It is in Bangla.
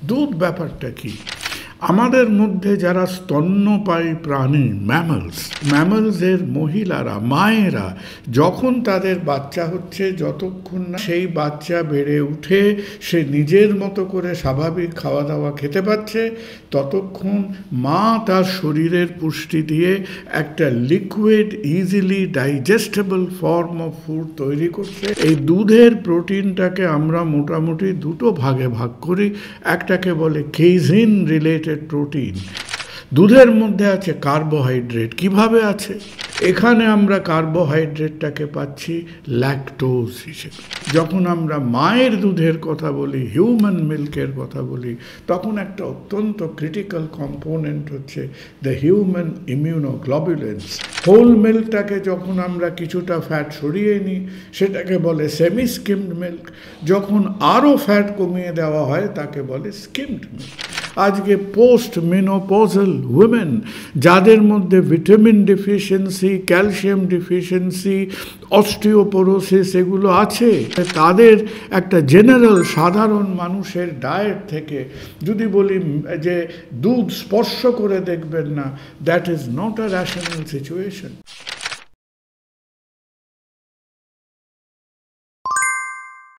দুধ ব্যাপারটা কি? আমাদের মধ্যে যারা স্তন্যপায়ী প্রাণী ম্যামলসের মহিলারা, মায়েরা যখন তাদের বাচ্চা হচ্ছে, যতক্ষণ না সেই বাচ্চা বেড়ে উঠে সে নিজের মতো করে স্বাভাবিক খাওয়া দাওয়া খেতে পারছে, ততক্ষণ মা তার শরীরের পুষ্টি দিয়ে একটা liquid easily digestible form of food তৈরি করছে। এই দুধের প্রোটিনটাকে আমরা মোটামুটি দুটো ভাগে ভাগ করি। একটাকে বলে কেইজিন রিলেটেড প্রোটিন। দুধের মধ্যে আছে কার্বোহাইড্রেট। কিভাবে আছে? এখানে আমরা কার্বোহাইড্রেটটাকে পাচ্ছি ল্যাকটোজ হিসেবে। যখন আমরা মায়ের দুধের কথা বলি, হিউম্যান মিল্কের কথা বলি, তখন একটা অত্যন্ত ক্রিটিক্যাল কম্পোনেন্ট হচ্ছে দ্য হিউম্যান ইমিউনোগ্লোবুলিনস। হোল মিল্কটাকে যখন আমরা কিছুটা ফ্যাট সরিয়ে নিই, সেটাকে বলে সেমি স্কিমড মিল্ক। যখন আরও ফ্যাট কমিয়ে দেওয়া হয়, তাকে বলে স্কিমড মিল্ক। আজকে পোস্ট মেনোপজাল উইমেন, যাদের মধ্যে vitamin deficiency, calcium deficiency, osteoporosis এগুলো আছে, তাদের একটা জেনারেল সাধারণ মানুষের ডায়েট থেকে যদি বলি যে দুধ স্পর্শ করে দেখবেন না, that is not a rational situation.